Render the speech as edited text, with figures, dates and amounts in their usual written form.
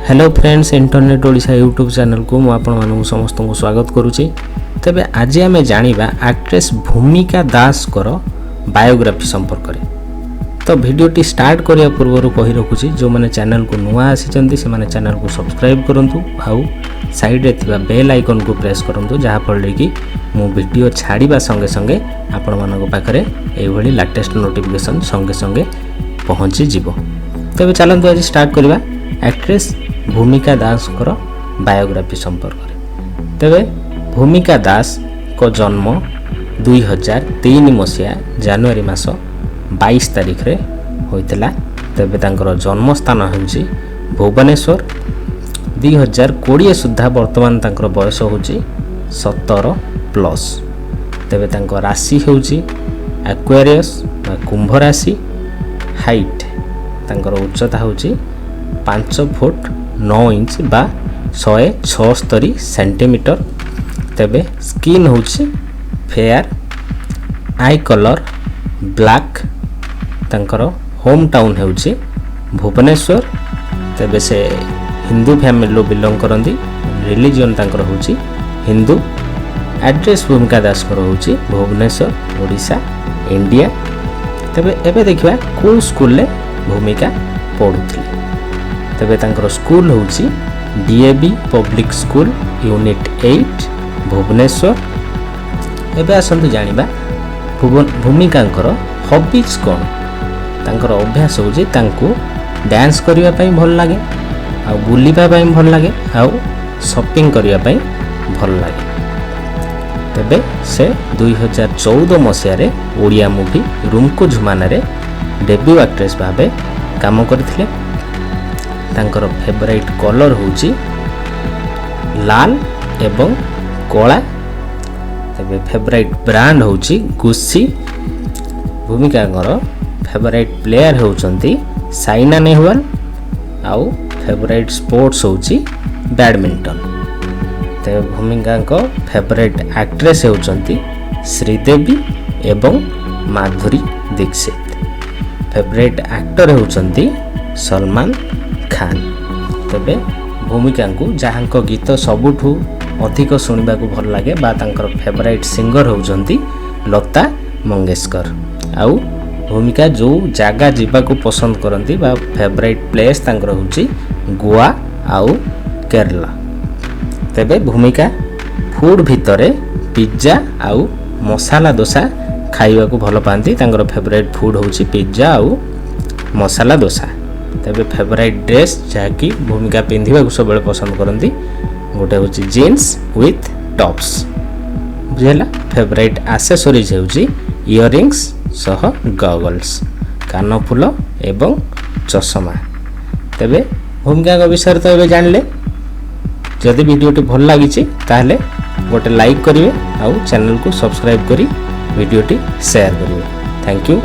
Hello friends, internet Odisha YouTube channel को मु आपण मानू समस्त को स्वागत करुच्ची। तेबे आज आम जानिबा एक्ट्रेस भूमिका दास कर बायोग्राफी संपर्क में। तो वीडियोटी स्टार्ट करिया पूर्व कही रखुची, जो माने चैनल को नुआ आसी से माने चैनल को सब्सक्राइब करंतु आउ साइड रे थिबा बेल आइकन को प्रेस करंतु, जहा फल कि मु वीडियो छाड़ीबा संगे संगे आपण मानको पाखरे एई भली लेटेस्ट नोटिफिकेशन संगे संगे पहुंची जिवो। तेबे चलंतु आज स्टार्ट करबा एक्ट्रेस भूमिका दास कर बायोग्राफी संपर्क में। तेबे भूमिका दास को जन्म 2003 मसीहा जनवरी मास 22 तारिख रे होइतला। तेबे तांकर जन्म स्थान होउची भुवनेश्वर। 2020 सुद्धा वर्तमान तांकर बयस होउची 17+। तेबे तांकर राशि होउची एक्वेरियस कुंभ राशि। हाइट तांकर उच्चता होउची 5 फुट 9 इंच बा 176 सेंटीमीटर। तेबे स्किन होउची फेयर, आई कलर ब्लैक। तांकर होम टाउन होउची भुवनेश्वर। तेबे से हिंदू फैमिली बिलोंग करंदी। रिलीजन तांकर होउची हिंदू। एड्रेस भूमिका दास कर होउची भुवनेश्वर, ओडिशा, इंडिया। तेबे एबे देखिबा कोन स्कूल ले भूमिका पढुथि। तेबे तांकर स्कूल होउची DAV public school unit 8 Bhubaneswar. एबे आसंतु जानिबा भूमिकांकर हॉबीज कोन। तांकर अभ्यास होउची तांको डांस करिया पई भल लागे, आ बुलिबा पई भल लागे, आ शॉपिंग करिया पई भल लागे। तेबे से 2014 मसीहा रे ओडिया मूवी रूमको झुमाना रे डेब्यू एक्ट्रेस भाबे काम करथिले। तांकर फेवरेट कलर होउची लाल एवं कला। तेबे फेवरेट ब्रांड होउची गुस्सी। भूमिकांकर फेवरेट प्लेयर होउचंती साइना नेहवाल। आउ फेवरेट स्पोर्ट्स होउची बैडमिंटन। तेबे भूमिकांको फेवरेट एक्ट्रेस होउचंती श्रीदेवी एवं माधुरी दीक्षित। फेवरेट एक्टर होउचंती सलमान खान। तेबे भूमिका को जहाँको गीत सबुठू अधिक शुणा भल लगे बा तांकर फेवरेट सिंगर होउचंती लता मंगेशकर। आउ भूमिका जो जगह जीवाकू पसंद करती बा फेवरेट प्लेस तांकर होउची गोवा आउ केरला। तेबे भूमिका फूड भितरे पिज्जा आउ मसाला डोसा खाइबा को भल पाती। तांकर फेवरेट फूड होउची पिज्जा आउ मसाला डोसा। तेबे फेवरेट ड्रेस जहाँकि भूमिका पिंधिबा को सब पसंद करती गोटे होची जीन्स विथ टॉप्स बुझेला। फेवरेट एक्सेसरीज होची इयरिंग्स सह गॉगल्स, कानफुल एवं चश्मा। तेबे भूमिका विषय तो एबे जानले। जदि वीडियोटी भल लागिछि ताहले गोटे लाइक करिवे आउ चैनल को सब्सक्राइब करी वीडियोटी शेयर करिवे। Thank you.